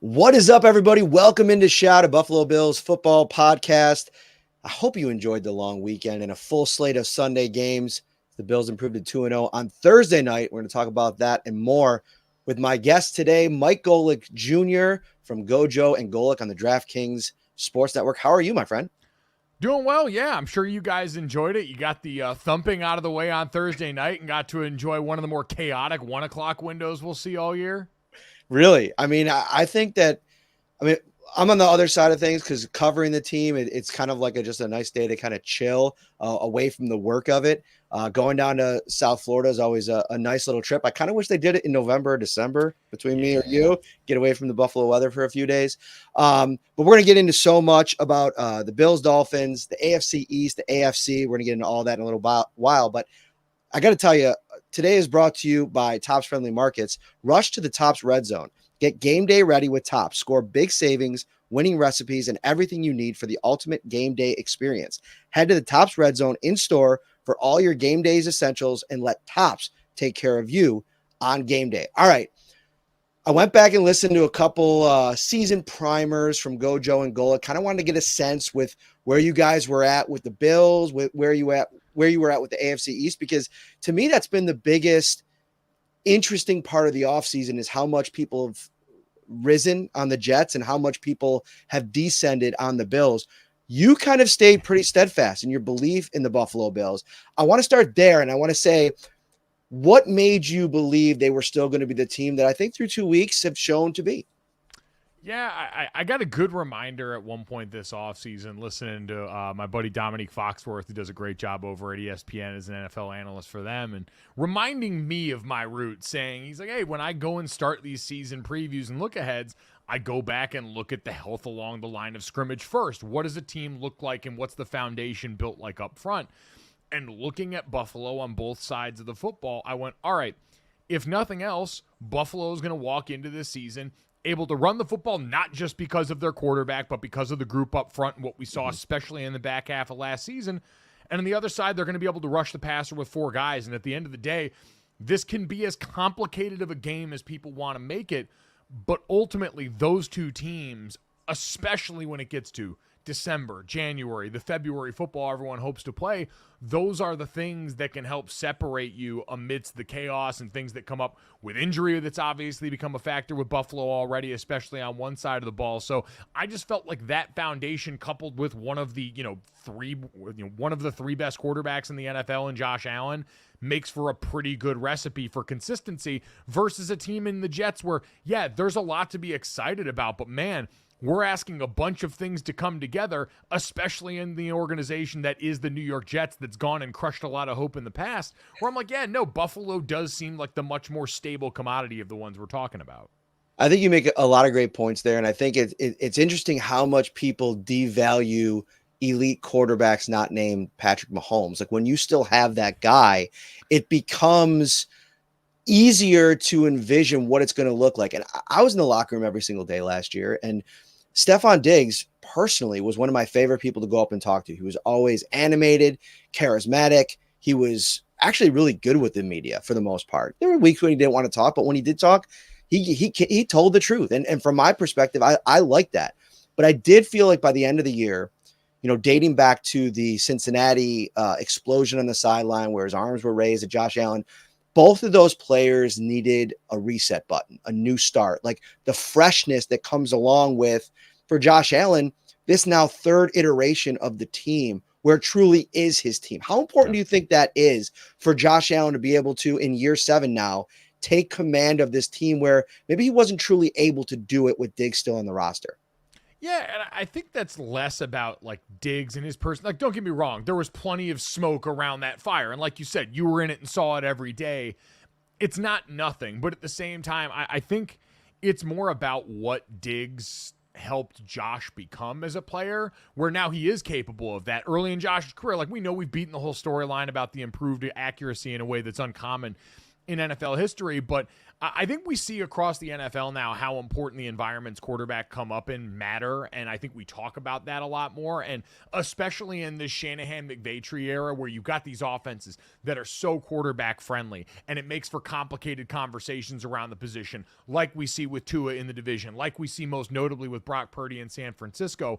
What is up, everybody? Welcome into Shout, a Buffalo Bills football podcast. I hope you enjoyed the long weekend and a full slate of Sunday games. The Bills improved to 2-0 on Thursday night. We're going to talk about that and more with my guest today, Mike Golic Jr. from Gojo and Golic on the Draftkings Sports Network. How are you, my friend? Doing well, yeah. I'm sure you guys enjoyed it. You got the thumping out of the way on Thursday night and got to enjoy one of the more chaotic 1 o'clock windows we'll see all year. Really? I mean, I think that, I'm on the other side of things because covering the team, it's kind of like just a nice day to kind of chill away from the work of it. Going down to South Florida is always a nice little trip. I kind of wish they did it in November or December between me or you, get away from the Buffalo weather for a few days. But we're going to get into so much about the Bills, Dolphins, the AFC East, the AFC. We're going to get into all that in a little while. But I got to tell you, today is brought to you by Tops Friendly Markets. Rush to the Tops Red Zone. Get game day ready with Tops. Score big savings, winning recipes, and everything you need for the ultimate game day experience. Head to the Tops Red Zone in-store for all your game day's essentials and let Tops take care of you on game day. All right. I went back and listened to a couple season primers from Gojo and Golic. Kind of wanted to get a sense with where you guys were at with the Bills, with where you were at with the AFC East, because to me, that's been the biggest interesting part of the offseason is how much people have risen on the Jets and how much people have descended on the Bills. You kind of stayed pretty steadfast in your belief in the Buffalo Bills. I want to start there, and I want to say, what made you believe they were still going to be the team that I think through 2 weeks have shown to be? Yeah, I got a good reminder at one point this offseason listening to my buddy Dominique Foxworth, who does a great job over at ESPN as an NFL analyst for them, and reminding me of my roots, saying, he's like, hey, when I go and start these season previews and look-aheads, I go back and look at the health along the line of scrimmage first. What does a team look like and what's the foundation built like up front? And looking at Buffalo on both sides of the football, I went, all right, if nothing else, Buffalo is going to walk into this season able to run the football, not just because of their quarterback, but because of the group up front and what we saw, especially in the back half of last season. And on the other side, they're going to be able to rush the passer with 4 guys. And at the end of the day, this can be as complicated of a game as people want to make it. But ultimately, those two teams, especially when it gets to December, January, the February football everyone hopes to play, those are the things that can help separate you amidst the chaos and things that come up with injury that's obviously become a factor with Buffalo already, especially on one side of the ball. So I just felt like that foundation coupled with one of the three best quarterbacks in the NFL in Josh Allen makes for a pretty good recipe for consistency versus a team in the Jets where, yeah, there's a lot to be excited about, but man, we're asking a bunch of things to come together, especially in the organization that is the New York Jets that's gone and crushed a lot of hope in the past, where I'm like, yeah, no, Buffalo does seem like the much more stable commodity of the ones we're talking about. I think you make a lot of great points there, and I think it's interesting how much people devalue elite quarterbacks not named Patrick Mahomes. Like when you still have that guy, it becomes easier to envision what it's going to look like. And I was in the locker room every single day last year, and Stephon Diggs personally was one of my favorite people to go up and talk to. He was always animated, charismatic. He was actually really good with the media for the most part. There were weeks when he didn't want to talk, but when he did talk, he told the truth. And from my perspective, I like that. But I did feel like by the end of the year, dating back to the Cincinnati explosion on the sideline where his arms were raised at Josh Allen, both of those players needed a reset button, a new start, like the freshness that comes along with, for Josh Allen, this now third iteration of the team where it truly is his team. How important do you think that is for Josh Allen to be able to, in year 7 now, take command of this team where maybe he wasn't truly able to do it with Diggs still on the roster? Yeah, and I think that's less about like Diggs and his person. Like, don't get me wrong, there was plenty of smoke around that fire. And like you said, you were in it and saw it every day. It's not nothing. But at the same time, I think it's more about what Diggs helped Josh become as a player, where now he is capable of that. Early in Josh's career, like we know we've beaten the whole storyline about the improved accuracy in a way that's uncommon in NFL history. But I think we see across the NFL now how important the environments quarterback come up in matter, and I think we talk about that a lot more, and especially in this Shanahan-McVay tree era where you've got these offenses that are so quarterback friendly, and it makes for complicated conversations around the position, like we see with Tua in the division, like we see most notably with Brock Purdy in San Francisco,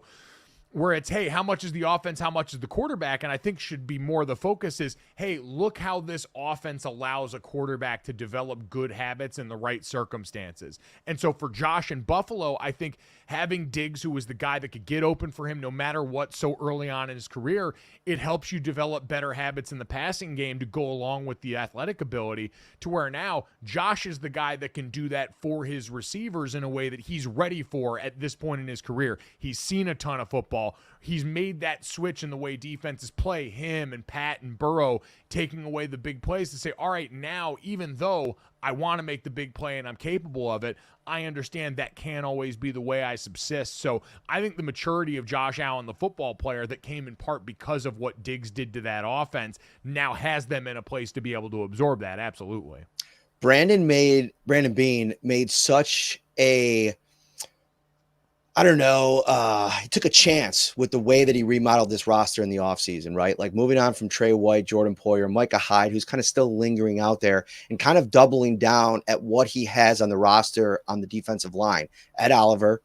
where it's, hey, how much is the offense, how much is the quarterback? And I think should be more the focus is, hey, look how this offense allows a quarterback to develop good habits in the right circumstances. And so for Josh in Buffalo, I think having Diggs, who was the guy that could get open for him no matter what so early on in his career, it helps you develop better habits in the passing game to go along with the athletic ability, to where now Josh is the guy that can do that for his receivers in a way that he's ready for at this point in his career. He's seen a ton of football. He's made that switch in the way defenses play, him and Pat and Burrow taking away the big plays to say, all right, now, even though I want to make the big play and I'm capable of it, I understand that can't always be the way I subsist. So I think the maturity of Josh Allen, the football player, that came in part because of what Diggs did to that offense, now has them in a place to be able to absorb that. Absolutely. Brandon Beane made such a, I don't know, he took a chance with the way that he remodeled this roster in the offseason, right? Like moving on from Trey White, Jordan Poyer, Micah Hyde, who's kind of still lingering out there, and kind of doubling down at what he has on the roster on the defensive line. Ed Oliver,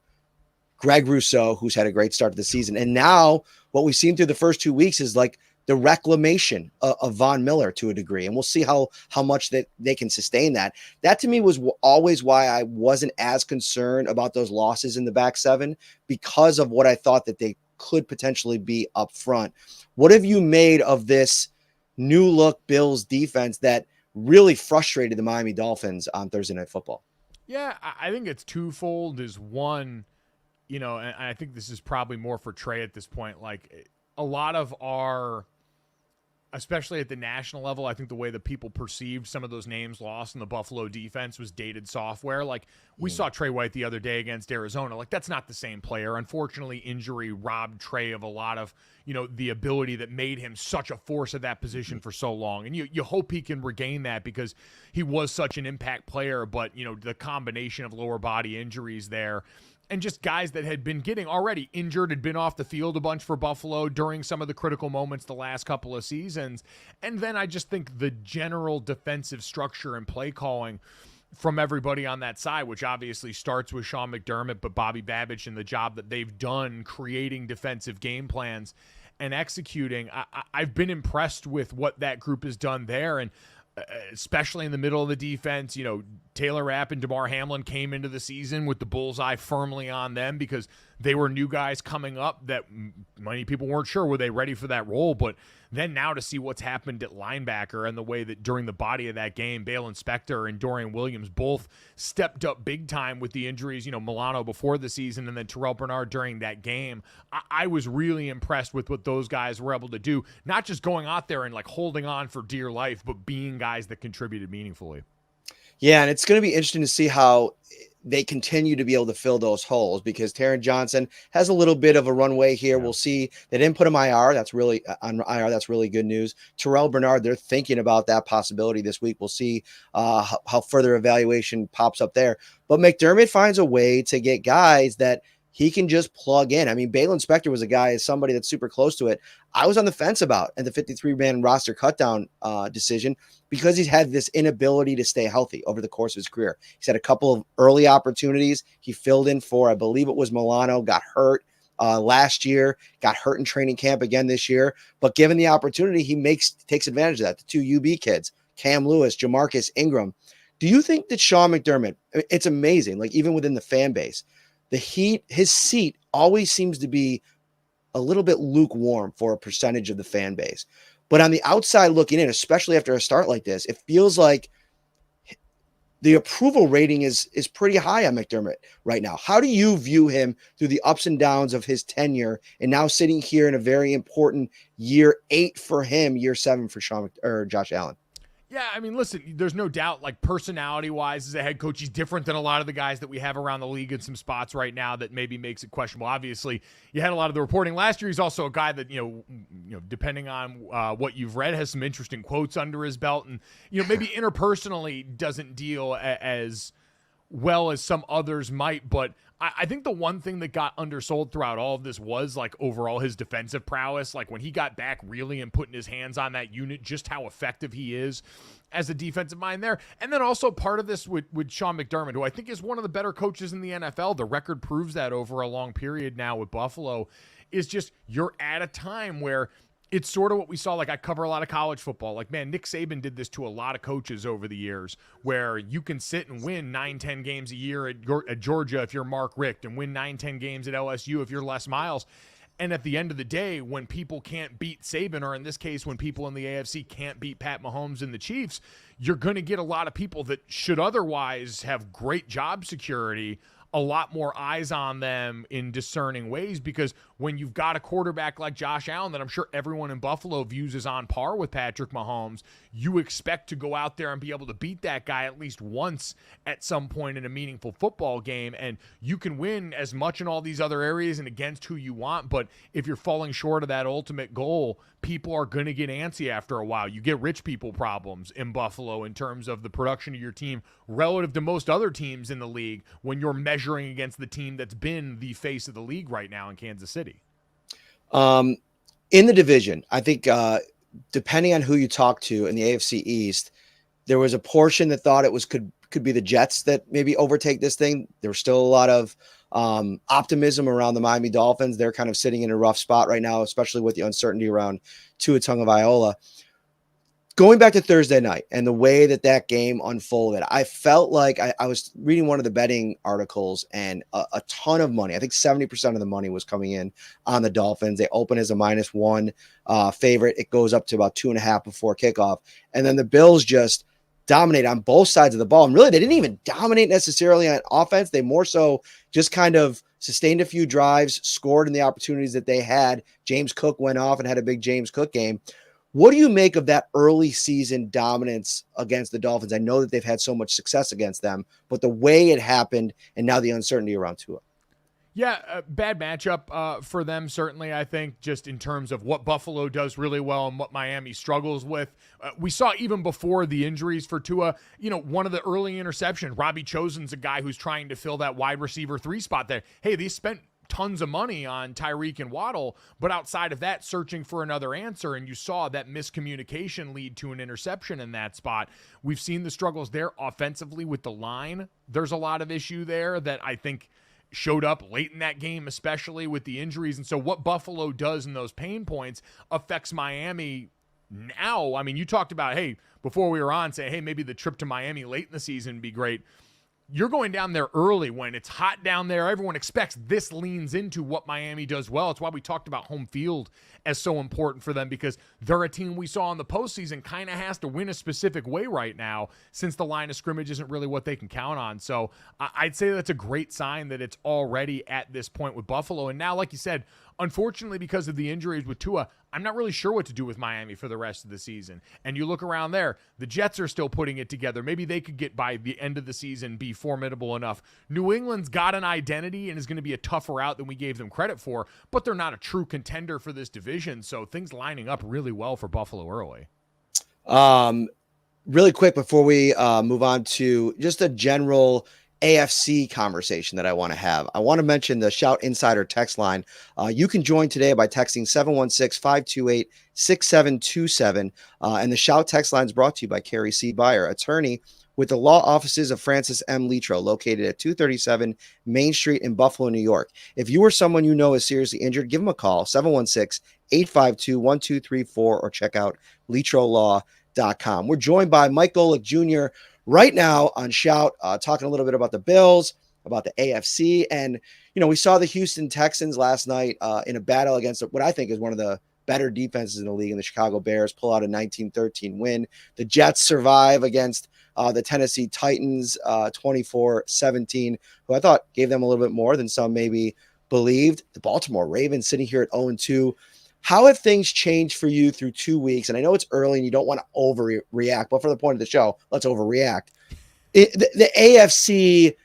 Greg Rousseau, who's had a great start to the season. And now what we've seen through the first 2 weeks is like the reclamation of Von Miller to a degree. And we'll see how much that they can sustain that. That to me was always why I wasn't as concerned about those losses in the back seven, because of what I thought that they could potentially be up front. What have you made of this new look Bills defense that really frustrated the Miami Dolphins on Thursday Night Football? Yeah, I think it's twofold. Is one, and I think this is probably more for Trey at this point, like a lot of our, especially at the national level, I think the way that people perceived some of those names lost in the Buffalo defense was dated software. Like we saw Trey White the other day against Arizona. Like that's not the same player. Unfortunately, injury robbed Trey of a lot of, the ability that made him such a force at that position for so long. And you hope he can regain that because he was such an impact player. But, the combination of lower body injuries there, and just guys that had been getting already injured, had been off the field a bunch for Buffalo during some of the critical moments the last couple of seasons. And then I just think the general defensive structure and play calling from everybody on that side, which obviously starts with Sean McDermott, but Bobby Babich and the job that they've done creating defensive game plans and executing. I've been impressed with what that group has done there. And especially in the middle of the defense, Taylor Rapp and DeMar Hamlin came into the season with the bullseye firmly on them because they were new guys coming up that many people weren't sure were they ready for that role. But then now to see what's happened at linebacker and the way that during the body of that game, Bale Inspector and Dorian Williams both stepped up big time with the injuries, Milano before the season and then Terrell Bernard during that game. I was really impressed with what those guys were able to do, not just going out there and like holding on for dear life, but being guys that contributed meaningfully. Yeah, and it's going to be interesting to see how they continue to be able to fill those holes, because Taron Johnson has a little bit of a runway here. Yeah. We'll see. They didn't put him IR. That's really on IR. That's really good news. Terrell Bernard, they're thinking about that possibility this week. We'll see how further evaluation pops up there. But McDermott finds a way to get guys that he can just plug in. I mean, Bale Inspector was a guy, as somebody that's super close to it, I was on the fence about at the 53-man roster cutdown decision, because he's had this inability to stay healthy over the course of his career. He's had a couple of early opportunities. He filled in for, I believe it was Milano, got hurt last year, got hurt in training camp again this year. But given the opportunity, he takes advantage of that. The two UB kids, Cam Lewis, Jamarcus Ingram. Do you think that Sean McDermott, it's amazing, like even within the fan base, his seat always seems to be a little bit lukewarm for a percentage of the fan base. But on the outside looking in, especially after a start like this, it feels like the approval rating is pretty high on McDermott right now. How do you view him through the ups and downs of his tenure, and now sitting here in a very important year 8 for him, year 7 for Josh Allen? Yeah, I mean, listen, there's no doubt, like, personality-wise, as a head coach, he's different than a lot of the guys that we have around the league in some spots right now that maybe makes it questionable. Obviously, you had a lot of the reporting last year. He's also a guy that, depending on what you've read, has some interesting quotes under his belt, and, maybe interpersonally doesn't deal as well as some others might, but I think the one thing that got undersold throughout all of this was, like, overall his defensive prowess. Like, when he got back really and putting his hands on that unit, just how effective he is as a defensive mind there. And then also part of this with Sean McDermott, who I think is one of the better coaches in the NFL. The record proves that over a long period now with Buffalo, is just you're at a time where it's sort of what we saw. Like, I cover a lot of college football. Like, man, Nick Saban did this to a lot of coaches over the years, where you can sit and win 9-10 games a year at Georgia if you're Mark Richt, and win 9-10 games at LSU if you're Les Miles. And at the end of the day, when people can't beat Saban, or in this case, when people in the AFC can't beat Pat Mahomes and the Chiefs, you're going to get a lot of people that should otherwise have great job security, a lot more eyes on them in discerning ways, because when you've got a quarterback like Josh Allen that I'm sure everyone in Buffalo views as on par with Patrick Mahomes, you expect to go out there and be able to beat that guy at least once at some point in a meaningful football game. And you can win as much in all these other areas and against who you want, but if you're falling short of that ultimate goal, people are going to get antsy after a while. You get rich people problems in Buffalo in terms of the production of your team relative to most other teams in the league when you're measuring against the team that's been the face of the league right now in Kansas City. In the division, I think depending on who you talk to in the AFC East, there was a portion that thought it was could be the Jets that maybe overtake this thing. There was still a lot of optimism around the Miami Dolphins. They're kind of sitting in a rough spot right now, especially with the uncertainty around Tua Tagovailoa. Going back to Thursday night and the way that game unfolded, I felt like I was reading one of the betting articles, and a ton of money, I think 70% of the money was coming in on the Dolphins. They open as a -1 favorite. It goes up to about 2.5 before kickoff. And then the Bills just dominate on both sides of the ball. And really, they didn't even dominate necessarily on offense. They more so just kind of sustained a few drives, scored in the opportunities that they had. James Cook went off and had a big James Cook game. What do you make of that early season dominance against the Dolphins? I know that they've had so much success against them, but the way it happened and now the uncertainty around Tua. Yeah, a bad matchup for them, certainly, I think, just in terms of what Buffalo does really well and what Miami struggles with. We saw even before the injuries for Tua, one of the early interceptions, Robbie Chosen's a guy who's trying to fill that wide receiver 3 spot there. Hey, they spent tons of money on Tyreek and Waddle, but outside of that, searching for another answer, and you saw that miscommunication lead to an interception in that spot. We've seen the struggles there offensively with the line. There's a lot of issue there that I think showed up late in that game, especially with the injuries. And so what Buffalo does in those pain points affects Miami now. I mean, you talked about, hey, before we were on, say, hey, maybe the trip to Miami late in the season would be great. You're going down there early when it's hot down there. Everyone expects this leans into what Miami does well. It's why we talked about home field as so important for them, because they're a team we saw in the postseason kind of has to win a specific way right now, since the line of scrimmage isn't really what they can count on. So I'd say that's a great sign that it's already at this point with Buffalo. And now, like you said, unfortunately, because of the injuries with Tua, I'm not really sure what to do with Miami for the rest of the season. And you look around there, the Jets are still putting it together. Maybe they could get by the end of the season, be formidable enough. New England's got an identity and is going to be a tougher route than we gave them credit for, but they're not a true contender for this division. So things lining up really well for Buffalo early. Really quick before we move on to just a general AFC conversation that I want to have, I want to mention the Shout Insider text line. You can join today by texting 716-528-6727. And the Shout text line is brought to you by Carrie C. Beyer, attorney with the law offices of Francis M. Litro, located at 237 Main Street in Buffalo, New York. If you or someone you know is seriously injured, give them a call, 716-852-1234, or check out litrolaw.com. We're joined by Mike Golic Jr. right now on Shout, talking a little bit about the Bills, about the AFC. And, we saw the Houston Texans last night in a battle against what I think is one of the better defenses in the league, in the Chicago Bears, pull out a 19-13 win. The Jets survive against the Tennessee Titans 24-17, who I thought gave them a little bit more than some maybe believed. The Baltimore Ravens sitting here at 0-2. How have things changed for you through 2 weeks? And I know it's early and you don't want to overreact, but for the point of the show, let's overreact. The AFC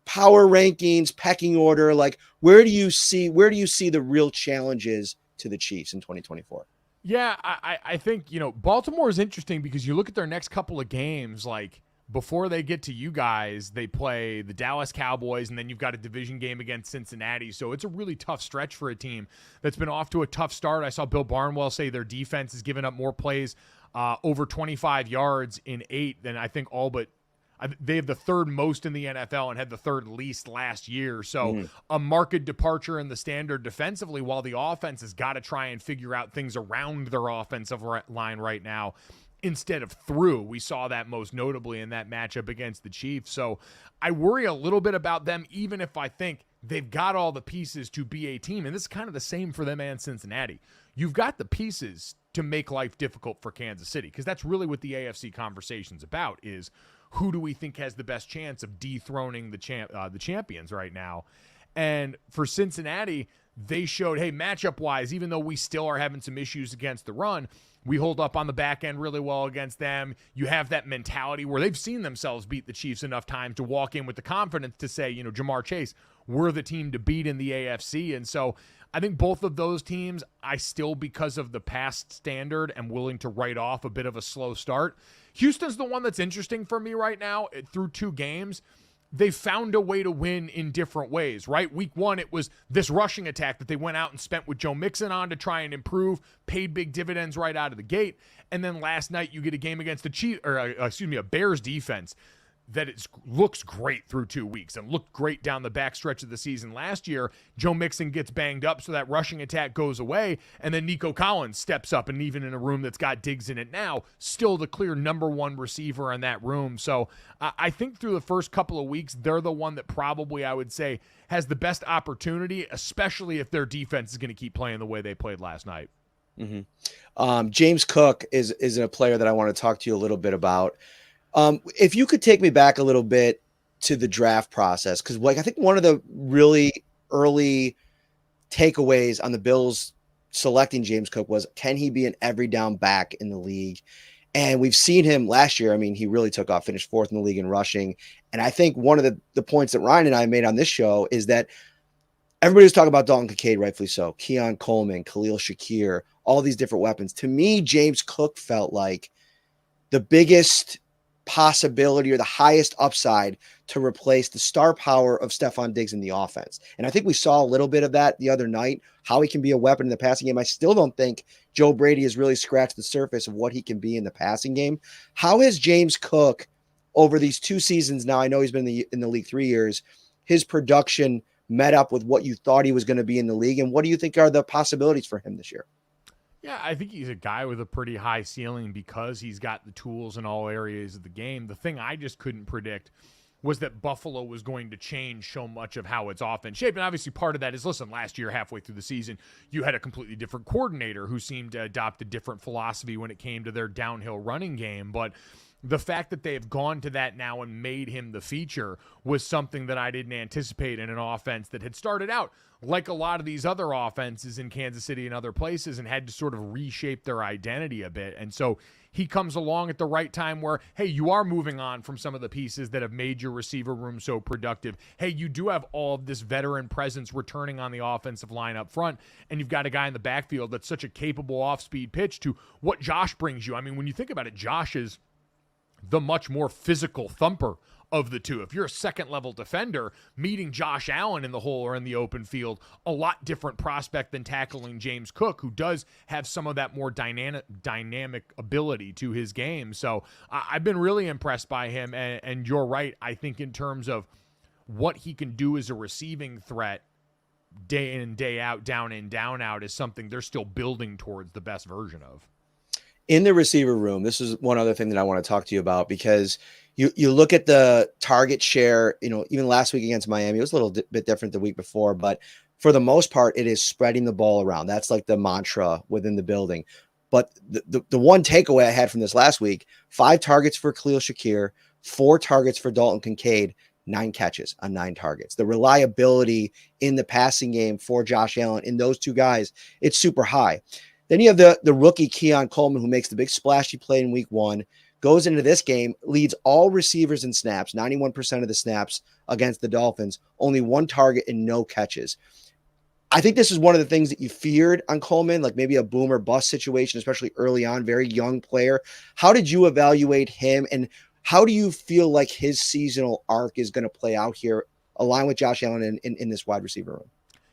power rankings, pecking order, like where do you see the real challenges to the Chiefs in 2024? Yeah, I think, Baltimore is interesting because you look at their next couple of games, like before they get to you guys, they play the Dallas Cowboys, and then you've got a division game against Cincinnati. So it's a really tough stretch for a team that's been off to a tough start. I saw Bill Barnwell say their defense has given up more plays over 25 yards in 8 than I think all but they have the third most in the NFL and had the third least last year. So a marked departure in the standard defensively, while the offense has got to try and figure out things around their offensive line right now instead of through. We saw that most notably in that matchup against the Chiefs. So I worry a little bit about them, even if I think they've got all the pieces to be a team. And this is kind of the same for them and Cincinnati. You've got the pieces to make life difficult for Kansas City, because that's really what the AFC conversation's about, is who do we think has the best chance of dethroning the champions right now. And for Cincinnati, they showed, hey, matchup-wise, even though we still are having some issues against the run, we hold up on the back end really well against them. You have that mentality where they've seen themselves beat the Chiefs enough times to walk in with the confidence to say, Jamar Chase, we're the team to beat in the AFC. And so I think both of those teams, I still, because of the past standard, am willing to write off a bit of a slow start. Houston's the one that's interesting for me right now. Through 2 games, they found a way to win in different ways, right? Week 1, it was this rushing attack that they went out and spent with Joe Mixon on to try and improve, paid big dividends right out of the gate. And then last night, you get a game against a Bears defense that looks great through 2 weeks and looked great down the backstretch of the season last year. Joe Mixon gets banged up, so that rushing attack goes away, and then Nico Collins steps up, and even in a room that's got Diggs in it now, still the clear number 1 receiver in that room. So I think through the first couple of weeks, they're the one that probably, I would say, has the best opportunity, especially if their defense is going to keep playing the way they played last night. James Cook is a player that I want to talk to you a little bit about. If you could take me back a little bit to the draft process, because I think one of the really early takeaways on the Bills selecting James Cook was, can he be an every down back in the league? And we've seen him last year. I mean, he really took off, finished 4th in the league in rushing. And I think one of the points that Ryan and I made on this show is that everybody was talking about Dalton Kincaid, rightfully so, Keon Coleman, Khalil Shakir, all these different weapons. To me, James Cook felt like the biggest possibility or the highest upside to replace the star power of Stephon Diggs in the offense. And I think we saw a little bit of that the other night, how he can be a weapon in the passing game. I still don't think Joe Brady has really scratched the surface of what he can be in the passing game. How has James Cook, over these 2 seasons now, I know he's been in the league 3 years, his production met up with what you thought he was going to be in the league? And what do you think are the possibilities for him this year? Yeah, I think he's a guy with a pretty high ceiling because he's got the tools in all areas of the game. The thing I just couldn't predict was that Buffalo was going to change so much of how its offense shaped. And obviously part of that is, listen, last year, halfway through the season, you had a completely different coordinator who seemed to adopt a different philosophy when it came to their downhill running game. But the fact that they have gone to that now and made him the feature was something that I didn't anticipate in an offense that had started out like a lot of these other offenses in Kansas City and other places and had to sort of reshape their identity a bit. And so he comes along at the right time where, hey, you are moving on from some of the pieces that have made your receiver room so productive. Hey, you do have all of this veteran presence returning on the offensive line up front, and you've got a guy in the backfield that's such a capable off-speed pitch to what Josh brings you. I mean, when you think about it, Josh is the much more physical thumper of the two. If you're a second-level defender, meeting Josh Allen in the hole or in the open field, a lot different prospect than tackling James Cook, who does have some of that more dynamic ability to his game. So I've been really impressed by him, and you're right. I think in terms of what he can do as a receiving threat day in and day out, down in, down out, is something they're still building towards the bit version of. In the receiver room, this is one other thing that I want to talk to you about, because you look at the target share, even last week against Miami, it was a little bit different the week before, but for the most part, it is spreading the ball around. That's like the mantra within the building. But the one takeaway I had from this last week, 5 targets for Khalil Shakir, 4 targets for Dalton Kincaid, 9 catches on 9 targets. The reliability in the passing game for Josh Allen in those two guys, it's super high. Then you have the rookie Keon Coleman, who makes the big splashy play in week 1, goes into this game, leads all receivers in snaps, 91% of the snaps against the Dolphins, only 1 target and no catches. I think this is one of the things that you feared on Coleman, like maybe a boom or bust situation, especially early on, very young player. How did you evaluate him, and how do you feel like his seasonal arc is going to play out here, along with Josh Allen in this wide receiver room?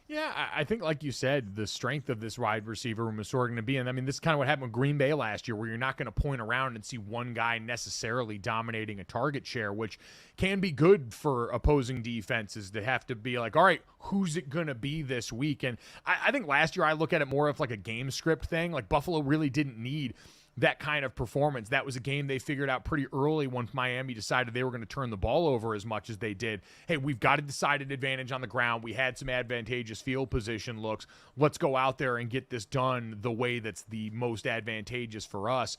Yeah, I think, like you said, the strength of this wide receiver room is sort of going to be, and I mean, this is kind of what happened with Green Bay last year, where you're not going to point around and see one guy necessarily dominating a target share, which can be good for opposing defenses to have to be like, all right, who's it going to be this week? And I think last year I look at it more of like a game script thing. Like Buffalo really didn't need that kind of performance. That was a game they figured out pretty early once Miami decided they were going to turn the ball over as much as they did. Hey, we've got a decided advantage on the ground. We had some advantageous field position looks. Let's go out there and get this done the way that's the most advantageous for us.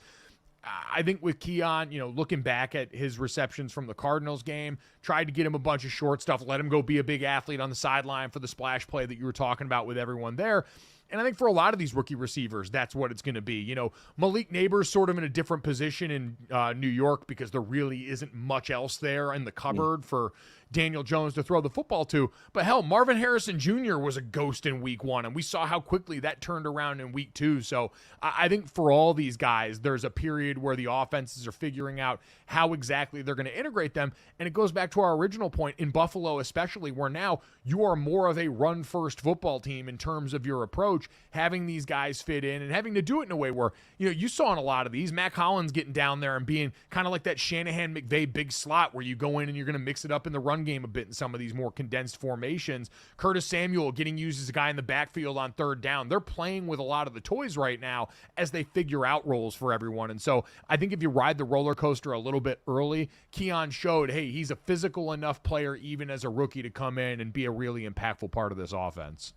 I think with Keon, looking back at his receptions from the Cardinals game, tried to get him a bunch of short stuff, let him go be a big athlete on the sideline for the splash play that you were talking about with everyone there. And I think for a lot of these rookie receivers, that's what it's going to be. Malik Neighbors sort of in a different position in New York because there really isn't much else there in the cupboard for Daniel Jones to throw the football to. But hell, Marvin Harrison Jr. was a ghost in week 1, and we saw how quickly that turned around in week 2. So I think for all these guys, there's a period where the offenses are figuring out how exactly they're going to integrate them. And it goes back to our original point in Buffalo, especially, where now you are more of a run-first football team in terms of your approach, having these guys fit in and having to do it in a way where, you saw in a lot of these, Mac Hollins getting down there and being kind of like that Shanahan-McVay big slot where you go in and you're going to mix it up in the run game a bit in some of these more condensed formations. Curtis Samuel getting used as a guy in the backfield on third down. They're playing with a lot of the toys right now as they figure out roles for everyone. And so I think if you ride the roller coaster a little bit early, Keon showed, hey, he's a physical enough player even as a rookie to come in and be a really impactful part of this offense.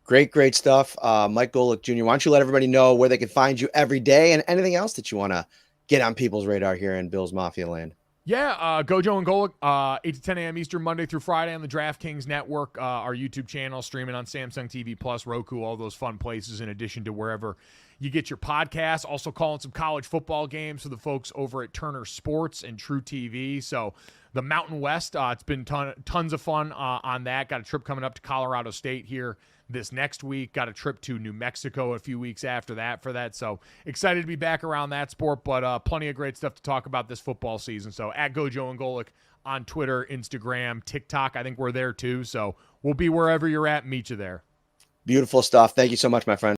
Great stuff. Mike Golic Jr., why don't you let everybody know where they can find you every day and anything else that you want to get on people's radar here in Bills Mafia land? Yeah, Gojo and Golic, 8 to 10 a.m. Eastern, Monday through Friday on the Draftkings Network, our YouTube channel, streaming on Samsung TV Plus, Roku, all those fun places, in addition to wherever you get your podcasts. Also calling some college football games for the folks over at Turner Sports and True TV. So the Mountain West, it's been tons of fun on that. Got a trip coming up to Colorado State here this next week. Got a trip to New Mexico a few weeks after that for that. So excited to be back around that sport, but plenty of great stuff to talk about this football season. So at Gojo and Golic on Twitter, Instagram, TikTok. I think we're there too. So we'll be wherever you're at. Meet you there. Beautiful stuff. Thank you so much, my friend.